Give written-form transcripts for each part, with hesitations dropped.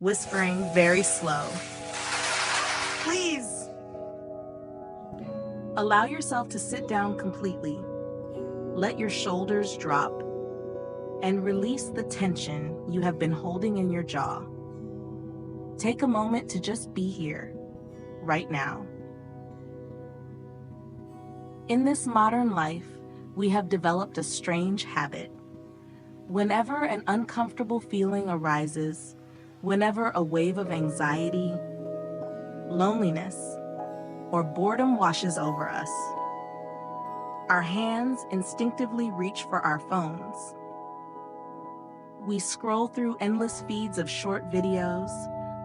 whispering very slow, "Please." Allow yourself to sit down completely. Let your shoulders drop and release the tension you have been holding in your jaw. Take a moment to just be here, right now. In this modern life, we have developed a strange habit. Whenever an uncomfortable feeling arises, whenever a wave of anxiety, loneliness, or boredom washes over us, our hands instinctively reach for our phones. We scroll through endless feeds of short videos,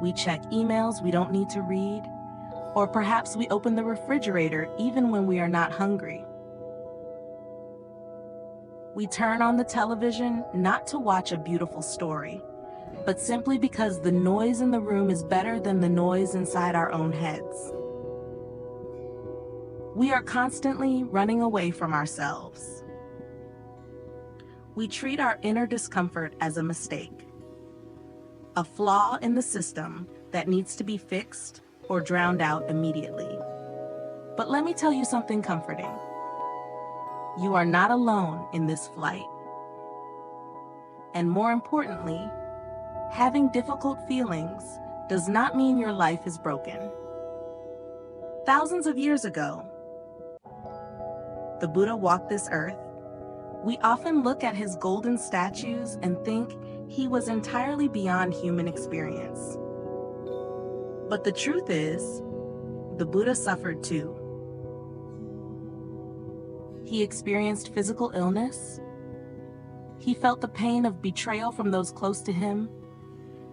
we check emails we don't need to read, or perhaps we open the refrigerator even when we are not hungry. We turn on the television not to watch a beautiful story, but simply because the noise in the room is better than the noise inside our own heads. We are constantly running away from ourselves. We treat our inner discomfort as a mistake, a flaw in the system that needs to be fixed or drowned out immediately. But let me tell you something comforting. You are not alone in this flight. And more importantly, having difficult feelings does not mean your life is broken. Thousands of years ago, the Buddha walked this earth. We often look at his golden statues and think he was entirely beyond human experience. But the truth is, the Buddha suffered too. He experienced physical illness. He felt the pain of betrayal from those close to him,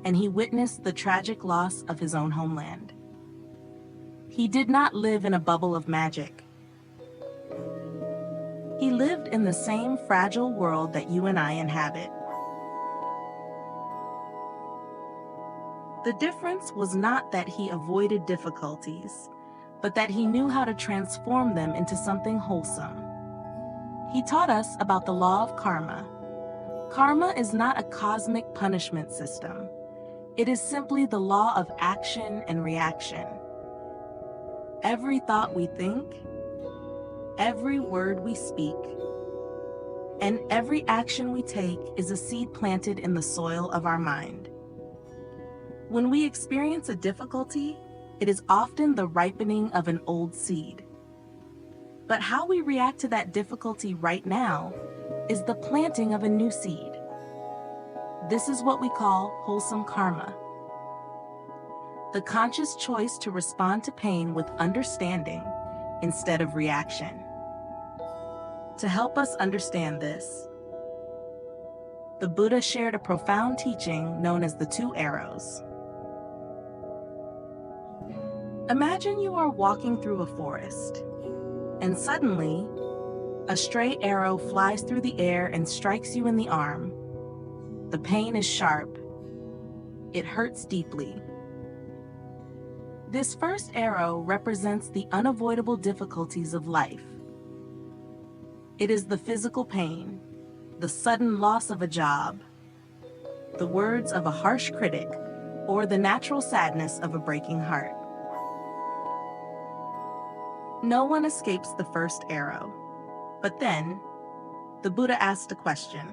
and he witnessed the tragic loss of his own homeland. He did not live in a bubble of magic. He lived in the same fragile world that you and I inhabit. The difference was not that he avoided difficulties, but that he knew how to transform them into something wholesome. He taught us about the law of karma. Karma is not a cosmic punishment system. It is simply the law of action and reaction. Every thought we think, every word we speak, and every action we take is a seed planted in the soil of our mind. When we experience a difficulty, it is often the ripening of an old seed. But how we react to that difficulty right now is the planting of a new seed. This is what we call wholesome karma. The conscious choice to respond to pain with understanding instead of reaction. To help us understand this, the Buddha shared a profound teaching known as the 2 arrows. Imagine you are walking through a forest, and suddenly, a stray arrow flies through the air and strikes you in the arm. The pain is sharp. It hurts deeply. This first arrow represents the unavoidable difficulties of life. It is the physical pain, the sudden loss of a job, the words of a harsh critic, or the natural sadness of a breaking heart. No one escapes the first arrow. But then, the Buddha asked a question.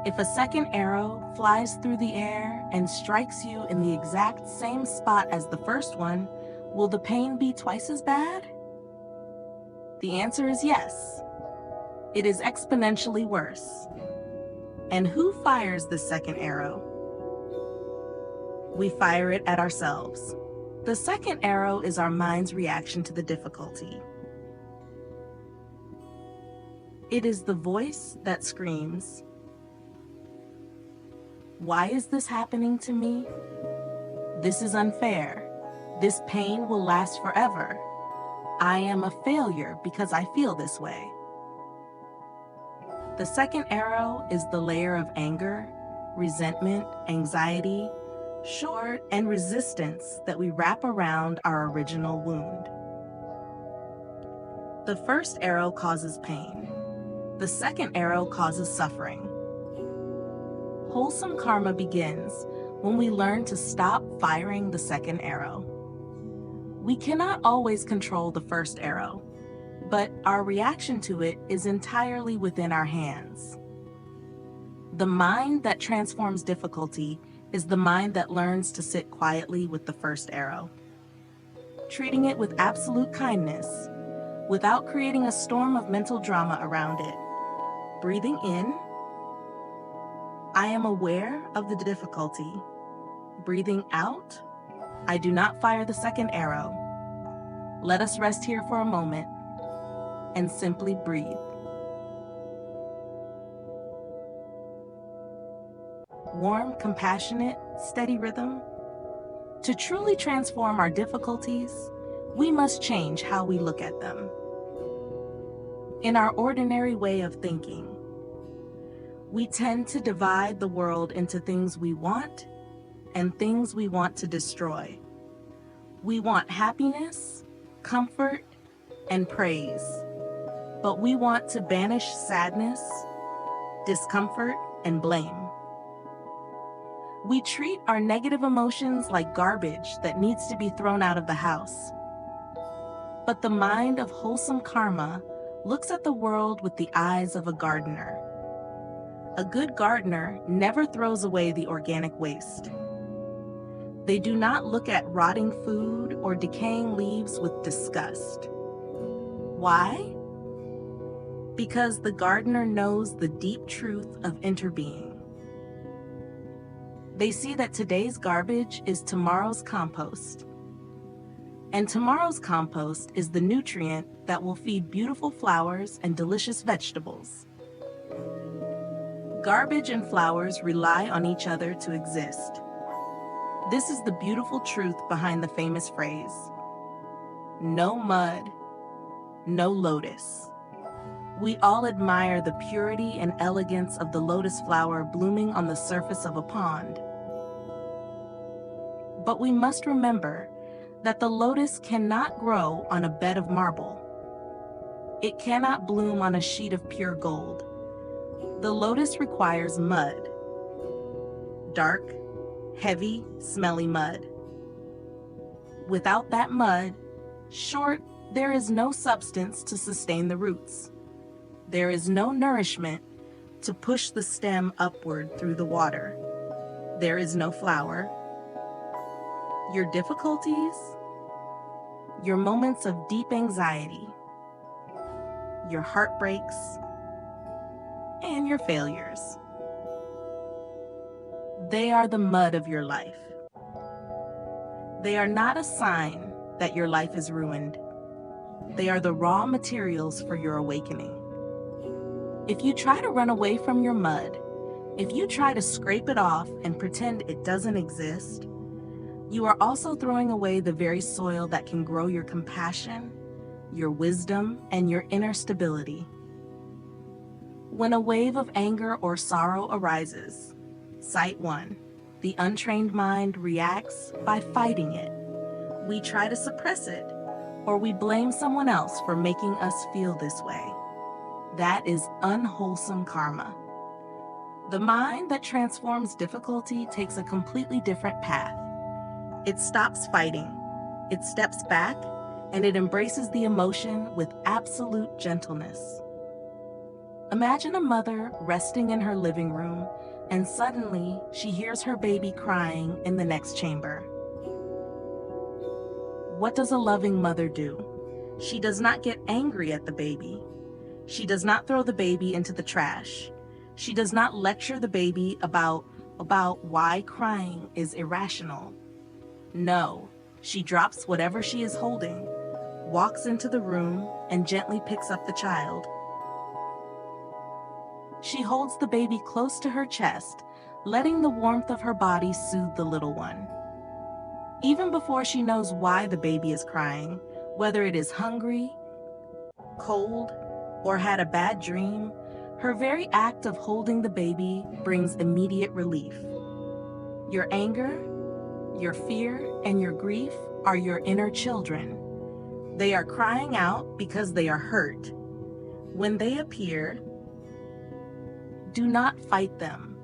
If a second arrow flies through the air and strikes you in the exact same spot as the first one, will the pain be twice as bad? The answer is yes. It is exponentially worse. And who fires the second arrow? We fire it at ourselves. The second arrow is our mind's reaction to the difficulty. It is the voice that screams, "Why is this happening to me? This is unfair. This pain will last forever. I am a failure because I feel this way." The second arrow is the layer of anger, resentment, anxiety, and resistance that we wrap around our original wound. The first arrow causes pain. The second arrow causes suffering. Wholesome karma begins when we learn to stop firing the second arrow. We cannot always control the first arrow, but our reaction to it is entirely within our hands. The mind that transforms difficulty is the mind that learns to sit quietly with the first arrow, treating it with absolute kindness, without creating a storm of mental drama around it. Breathing in, I am aware of the difficulty. Breathing out, I do not fire the second arrow. Let us rest here for a moment and simply breathe. Warm, compassionate, steady rhythm. To truly transform our difficulties, we must change how we look at them. In our ordinary way of thinking, we tend to divide the world into things we want and things we want to destroy. We want happiness, comfort, and praise, but we want to banish sadness, discomfort, and blame. We treat our negative emotions like garbage that needs to be thrown out of the house. But the mind of wholesome karma looks at the world with the eyes of a gardener. A good gardener never throws away the organic waste. They do not look at rotting food or decaying leaves with disgust. Why? Because the gardener knows the deep truth of interbeing. They see that today's garbage is tomorrow's compost. And tomorrow's compost is the nutrient that will feed beautiful flowers and delicious vegetables. Garbage and flowers rely on each other to exist. This is the beautiful truth behind the famous phrase, no mud, no lotus. We all admire the purity and elegance of the lotus flower blooming on the surface of a pond. But we must remember that the lotus cannot grow on a bed of marble. It cannot bloom on a sheet of pure gold. The lotus requires mud. Dark, heavy, smelly mud. Without that mud, there is no substance to sustain the roots. There is no nourishment to push the stem upward through the water. There is no flower. Your difficulties, your moments of deep anxiety, your heartbreaks, and your failures. They are the mud of your life. They are not a sign that your life is ruined. They are the raw materials for your awakening. If you try to run away from your mud, if you try to scrape it off and pretend it doesn't exist, you are also throwing away the very soil that can grow your compassion, your wisdom, and your inner stability. When a wave of anger or sorrow arises, sight 1, the untrained mind reacts by fighting it. We try to suppress it, or we blame someone else for making us feel this way. That is unwholesome karma. The mind that transforms difficulty takes a completely different path. It stops fighting, it steps back, and it embraces the emotion with absolute gentleness. Imagine a mother resting in her living room, and suddenly she hears her baby crying in the next chamber. What does a loving mother do? She does not get angry at the baby. She does not throw the baby into the trash. She does not lecture the baby about why crying is irrational. No, she drops whatever she is holding, walks into the room, and gently picks up the child. She holds the baby close to her chest, letting the warmth of her body soothe the little one. Even before she knows why the baby is crying, whether it is hungry, cold, or had a bad dream, her very act of holding the baby brings immediate relief. Your anger, your fear, and your grief are your inner children. They are crying out because they are hurt. When they appear, do not fight them.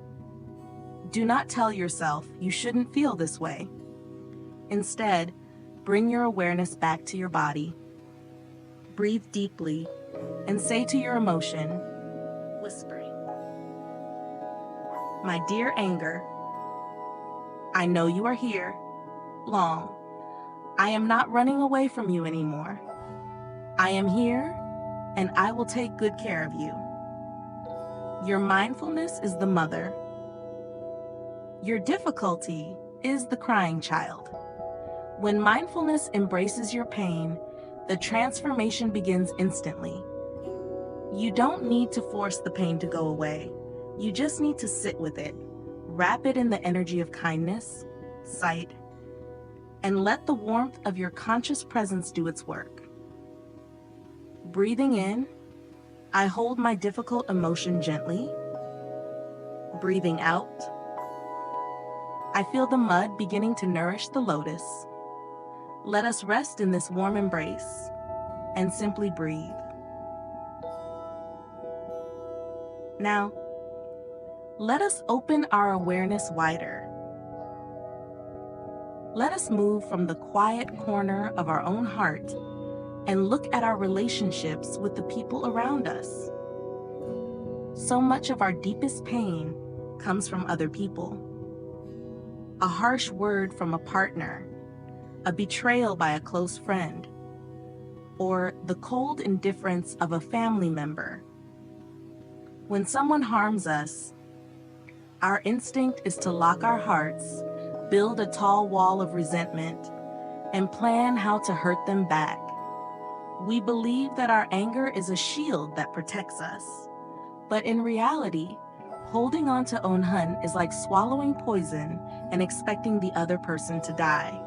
Do not tell yourself you shouldn't feel this way. Instead, bring your awareness back to your body. Breathe deeply and say to your emotion, whispering, "My dear anger, I know you are here, long. I am not running away from you anymore. I am here, and I will take good care of you. Your mindfulness is the mother. Your difficulty is the crying child. When mindfulness embraces your pain, the transformation begins instantly. You don't need to force the pain to go away. You just need to sit with it, wrap it in the energy of kindness, sight, and let the warmth of your conscious presence do its work. Breathing in, I hold my difficult emotion gently. Breathing out, I feel the mud beginning to nourish the lotus. Let us rest in this warm embrace and simply breathe. Now, let us open our awareness wider. Let us move from the quiet corner of our own heart and look at our relationships with the people around us. So much of our deepest pain comes from other people. A harsh word from a partner, a betrayal by a close friend, or the cold indifference of a family member. When someone harms us, our instinct is to lock our hearts, build a tall wall of resentment, and plan how to hurt them back. We believe that our anger is a shield that protects us. But in reality, holding on to onhun is like swallowing poison and expecting the other person to die.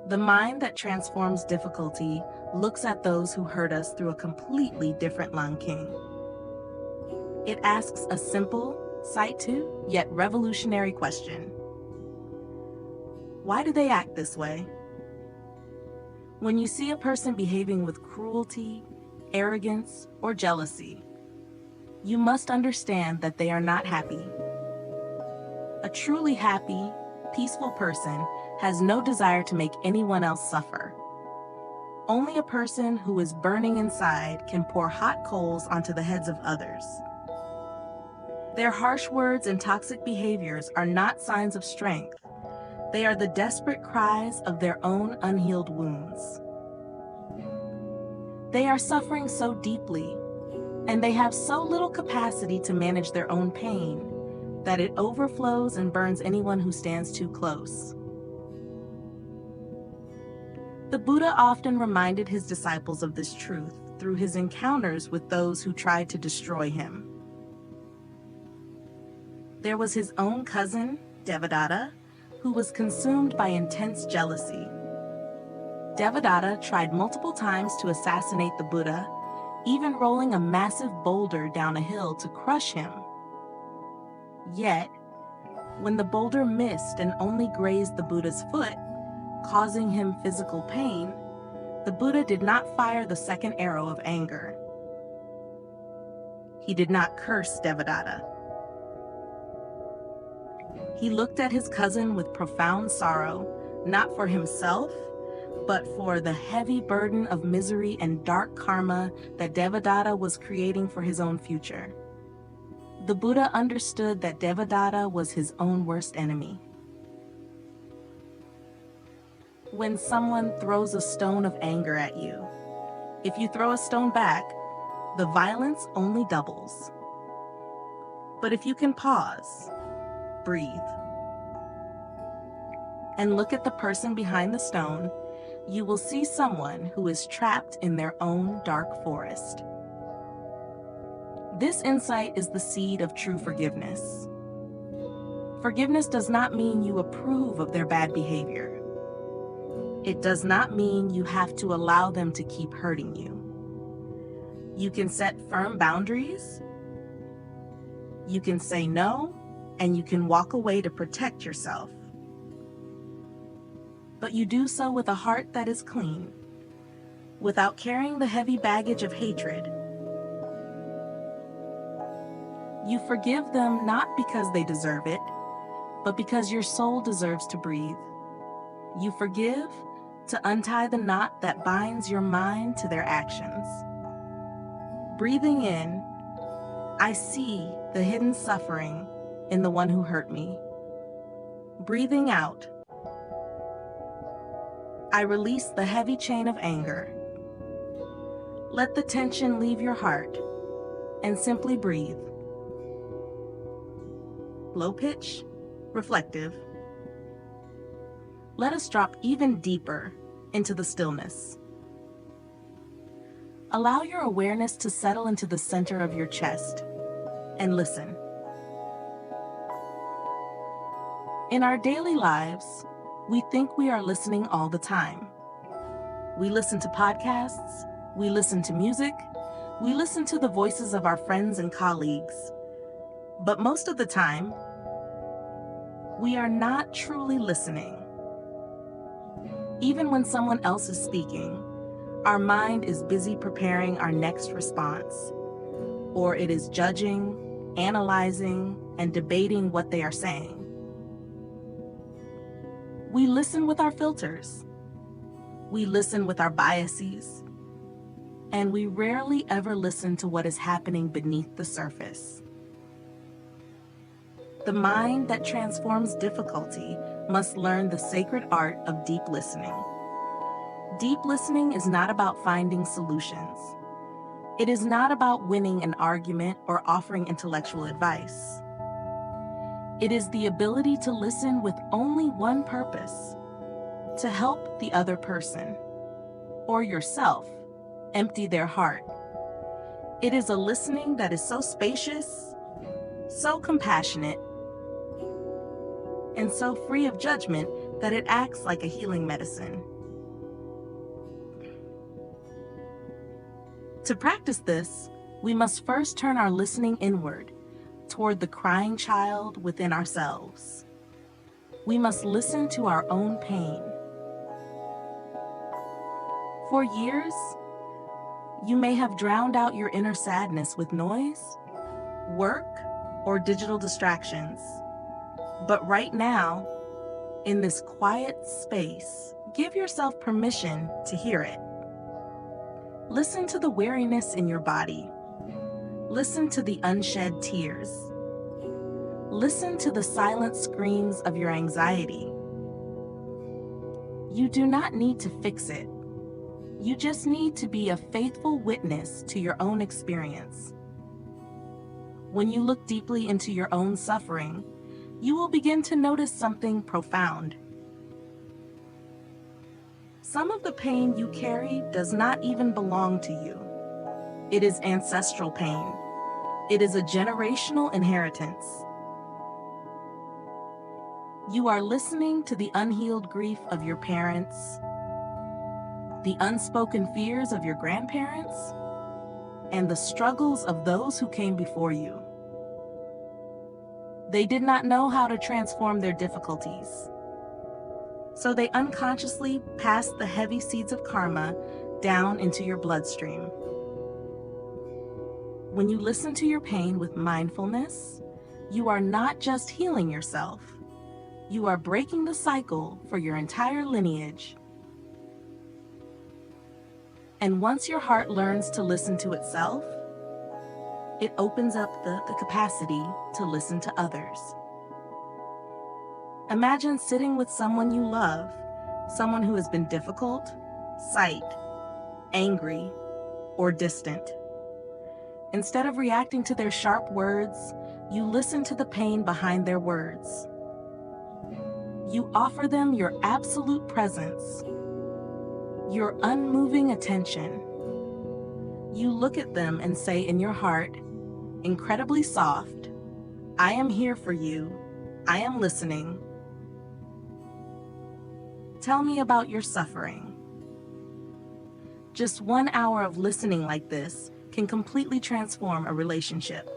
The mind that transforms difficulty looks at those who hurt us through a completely different Lanking. It asks a simple, sight-to, yet revolutionary question. Why do they act this way? When you see a person behaving with cruelty, arrogance, or jealousy, you must understand that they are not happy. A truly happy, peaceful person has no desire to make anyone else suffer. Only a person who is burning inside can pour hot coals onto the heads of others. Their harsh words and toxic behaviors are not signs of strength. They are the desperate cries of their own unhealed wounds. They are suffering so deeply, and they have so little capacity to manage their own pain that it overflows and burns anyone who stands too close. The Buddha often reminded his disciples of this truth through his encounters with those who tried to destroy him. There was his own cousin, Devadatta, who was consumed by intense jealousy. Devadatta tried multiple times to assassinate the Buddha, even rolling a massive boulder down a hill to crush him. Yet, when the boulder missed and only grazed the Buddha's foot, causing him physical pain, the Buddha did not fire the second arrow of anger. He did not curse Devadatta. He looked at his cousin with profound sorrow, not for himself, but for the heavy burden of misery and dark karma that Devadatta was creating for his own future. The Buddha understood that Devadatta was his own worst enemy. When someone throws a stone of anger at you, if you throw a stone back, the violence only doubles. But if you can pause, breathe, and look at the person behind the stone, you will see someone who is trapped in their own dark forest. This insight is the seed of true forgiveness. Forgiveness does not mean you approve of their bad behavior. It does not mean you have to allow them to keep hurting you. You can set firm boundaries, you can say no, and you can walk away to protect yourself. But you do so with a heart that is clean, without carrying the heavy baggage of hatred. You forgive them not because they deserve it, but because your soul deserves to breathe. You forgive to untie the knot that binds your mind to their actions. Breathing in, I see the hidden suffering in the one who hurt me. Breathing out, I release the heavy chain of anger. Let the tension leave your heart and simply breathe. Low pitch, reflective. Let us drop even deeper into the stillness. Allow your awareness to settle into the center of your chest and listen. In our daily lives, we think we are listening all the time. We listen to podcasts, we listen to music, we listen to the voices of our friends and colleagues. But most of the time, we are not truly listening. Even when someone else is speaking, our mind is busy preparing our next response, or it is judging, analyzing, and debating what they are saying. We listen with our filters. We listen with our biases. And we rarely ever listen to what is happening beneath the surface. The mind that transforms difficulty must learn the sacred art of deep listening. Deep listening is not about finding solutions. It is not about winning an argument or offering intellectual advice. It is the ability to listen with only one purpose: to help the other person, or yourself, empty their heart. It is a listening that is so spacious, so compassionate, and so free of judgment that it acts like a healing medicine. To practice this, we must first turn our listening inward, toward the crying child within ourselves. We must listen to our own pain. For years, you may have drowned out your inner sadness with noise, work, or digital distractions. But right now, in this quiet space, give yourself permission to hear it. Listen to the weariness in your body. Listen to the unshed tears. Listen to the silent screams of your anxiety. You do not need to fix it. You just need to be a faithful witness to your own experience. When you look deeply into your own suffering, you will begin to notice something profound. Some of the pain you carry does not even belong to you. It is ancestral pain. It is a generational inheritance. You are listening to the unhealed grief of your parents, the unspoken fears of your grandparents, and the struggles of those who came before you. They did not know how to transform their difficulties, so they unconsciously passed the heavy seeds of karma down into your bloodstream. When you listen to your pain with mindfulness, you are not just healing yourself, you are breaking the cycle for your entire lineage. And once your heart learns to listen to itself, it opens up the capacity to listen to others. Imagine sitting with someone you love, someone who has been difficult, sight, angry, or distant. Instead of reacting to their sharp words, you listen to the pain behind their words. You offer them your absolute presence, your unmoving attention. You look at them and say in your heart, incredibly soft, I am here for you. I am listening. Tell me about your suffering. Just 1 hour of listening like this can completely transform a relationship.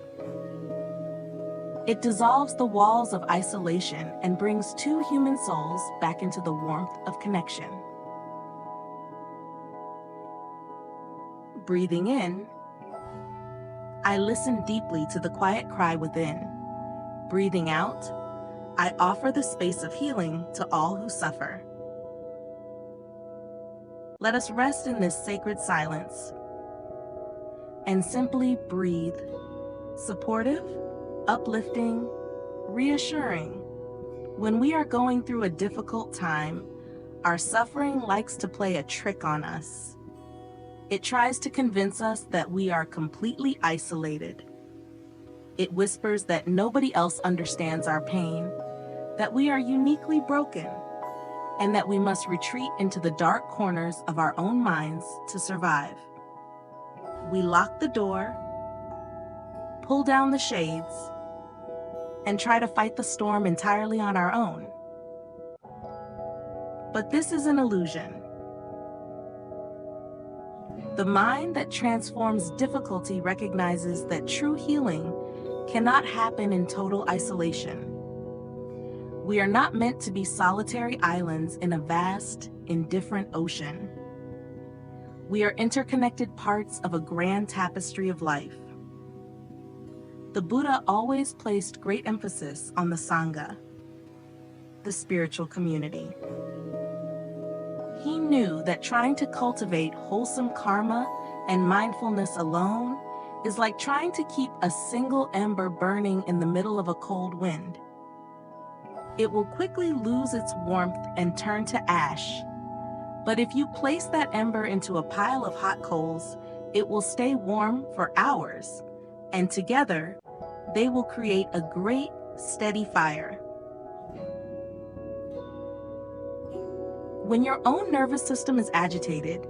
It dissolves the walls of isolation and brings two human souls back into the warmth of connection. Breathing in, I listen deeply to the quiet cry within. Breathing out, I offer the space of healing to all who suffer. Let us rest in this sacred silence and simply breathe. Supportive, uplifting, reassuring. When we are going through a difficult time, our suffering likes to play a trick on us. It tries to convince us that we are completely isolated. It whispers that nobody else understands our pain, that we are uniquely broken, and that we must retreat into the dark corners of our own minds to survive. We lock the door, pull down the shades, and try to fight the storm entirely on our own. But this is an illusion. The mind that transforms difficulty recognizes that true healing cannot happen in total isolation. We are not meant to be solitary islands in a vast, indifferent ocean. We are interconnected parts of a grand tapestry of life. The Buddha always placed great emphasis on the Sangha, the spiritual community. He knew that trying to cultivate wholesome karma and mindfulness alone is like trying to keep a single ember burning in the middle of a cold wind. It will quickly lose its warmth and turn to ash. But if you place that ember into a pile of hot coals, it will stay warm for hours, and together, they will create a great, steady fire. When your own nervous system is agitated,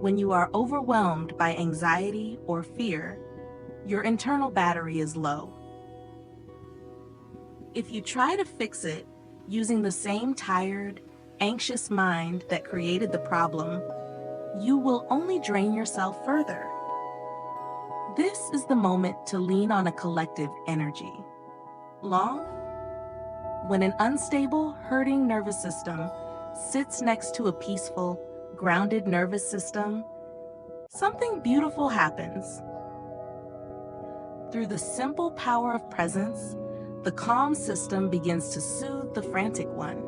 when you are overwhelmed by anxiety or fear, your internal battery is low. If you try to fix it using the same tired, anxious mind that created the problem, you will only drain yourself further. This is the moment to lean on a collective energy. When an unstable, hurting nervous system sits next to a peaceful, grounded nervous system, something beautiful happens. Through the simple power of presence, the calm system begins to soothe the frantic one.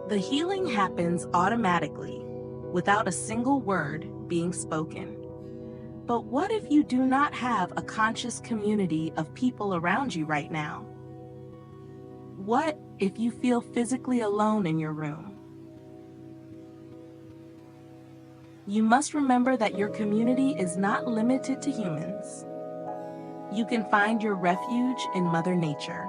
The healing happens automatically, without a single word being spoken. But what if you do not have a conscious community of people around you right now? What if you feel physically alone in your room? You must remember that your community is not limited to humans. You can find your refuge in Mother Nature.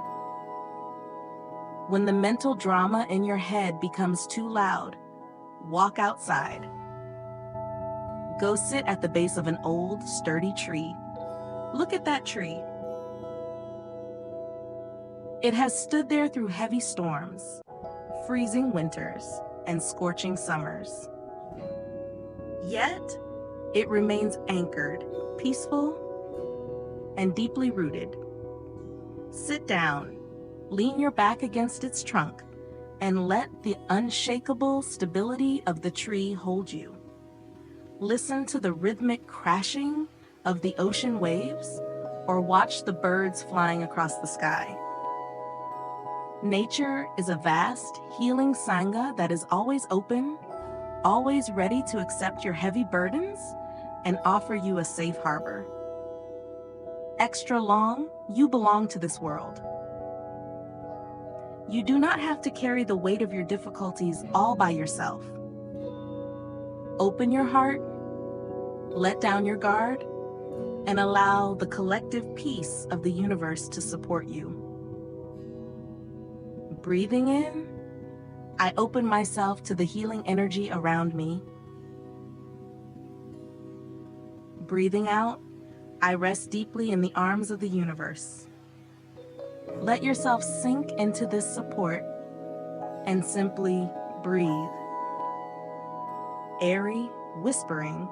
When the mental drama in your head becomes too loud, walk outside. Go sit at the base of an old, sturdy tree. Look at that tree. It has stood there through heavy storms, freezing winters, and scorching summers. Yet, it remains anchored, peaceful, and deeply rooted. Sit down, lean your back against its trunk, and let the unshakable stability of the tree hold you. Listen to the rhythmic crashing of the ocean waves, or watch the birds flying across the sky. Nature is a vast, healing Sangha that is always open, always ready to accept your heavy burdens and offer you a safe harbor. Extra long, you belong to this world. You do not have to carry the weight of your difficulties all by yourself. Open your heart, let down your guard, and allow the collective peace of the universe to support you. Breathing in, I open myself to the healing energy around me. Breathing out, I rest deeply in the arms of the universe. Let yourself sink into this support and simply breathe. Airy, whispering,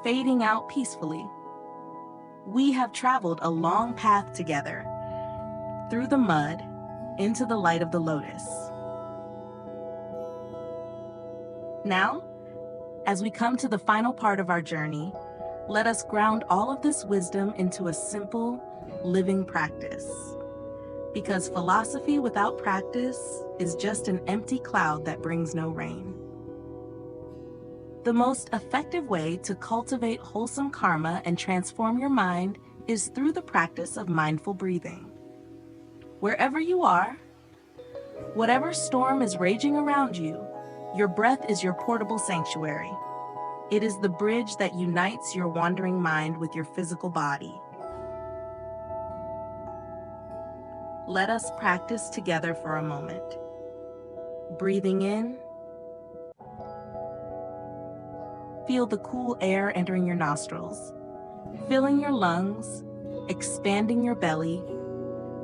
fading out peacefully. We have traveled a long path together, through the mud, into the light of the lotus. Now, as we come to the final part of our journey, Let us ground all of this wisdom into a simple, living practice. Because philosophy without practice is just an empty cloud that brings no rain. The most effective way to cultivate wholesome karma and transform your mind is through the practice of mindful breathing. Wherever you are, whatever storm is raging around you, your breath is your portable sanctuary. It is the bridge that unites your wandering mind with your physical body. Let us practice together for a moment. Breathing in, feel the cool air entering your nostrils, filling your lungs, expanding your belly.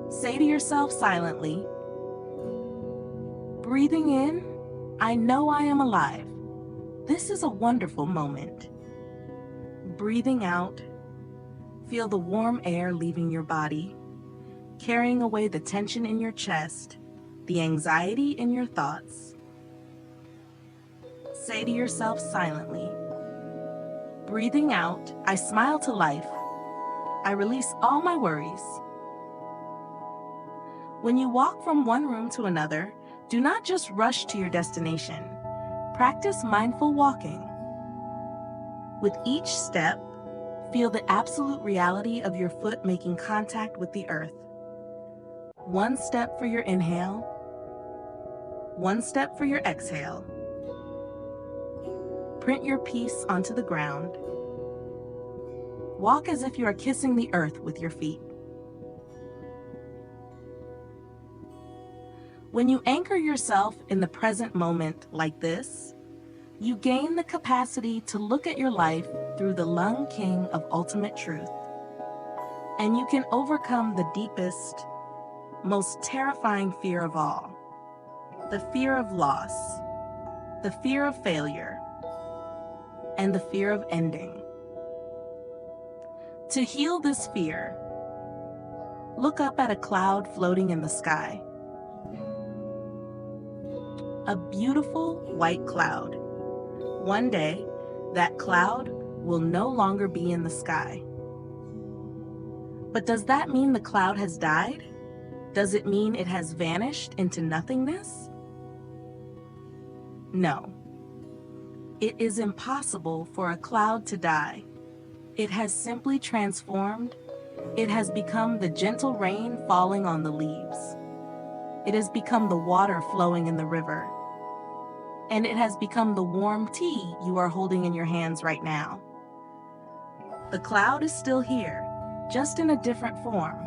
Say to yourself silently, breathing in, I know I am alive. This is a wonderful moment. Breathing out, feel the warm air leaving your body, carrying away the tension in your chest, the anxiety in your thoughts. Say to yourself silently, breathing out, I smile to life. I release all my worries. When you walk from one room to another, do not just rush to your destination. Practice mindful walking. With each step, feel the absolute reality of your foot making contact with the earth. One step for your inhale, one step for your exhale. Print your peace onto the ground. Walk as if you are kissing the earth with your feet. When you anchor yourself in the present moment like this, you gain the capacity to look at your life through the Lung King of ultimate truth. And you can overcome the deepest, most terrifying fear of all, the fear of loss, the fear of failure, and the fear of ending. To heal this fear, look up at a cloud floating in the sky. A beautiful white cloud. One day, that cloud will no longer be in the sky. But does that mean the cloud has died? Does it mean it has vanished into nothingness? No. It is impossible for a cloud to die. It has simply transformed. It has become the gentle rain falling on the leaves. It has become the water flowing in the river. And it has become the warm tea you are holding in your hands right now. The cloud is still here, just in a different form.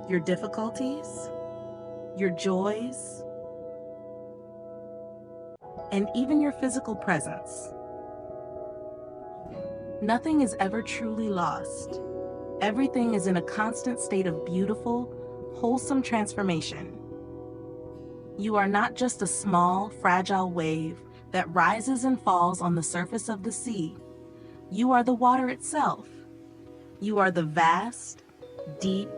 Your difficulties, your joys, and even your physical presence. Nothing is ever truly lost. Everything is in a constant state of beautiful, wholesome transformation. You are not just a small, fragile wave that rises and falls on the surface of the sea. You are the water itself. You are the vast, deep,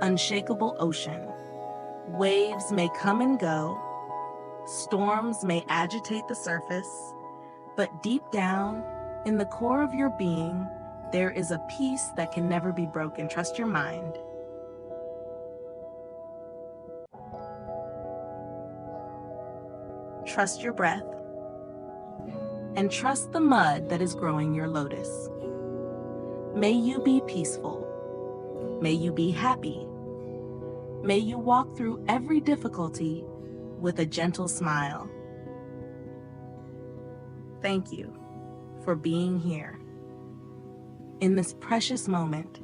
unshakable ocean. Waves may come and go. Storms may agitate the surface. But deep down, in the core of your being, there is a peace that can never be broken. Trust your mind. Trust your breath. And trust the mud that is growing your lotus. May you be peaceful. May you be happy. May you walk through every difficulty with a gentle smile. Thank you for being here in this precious moment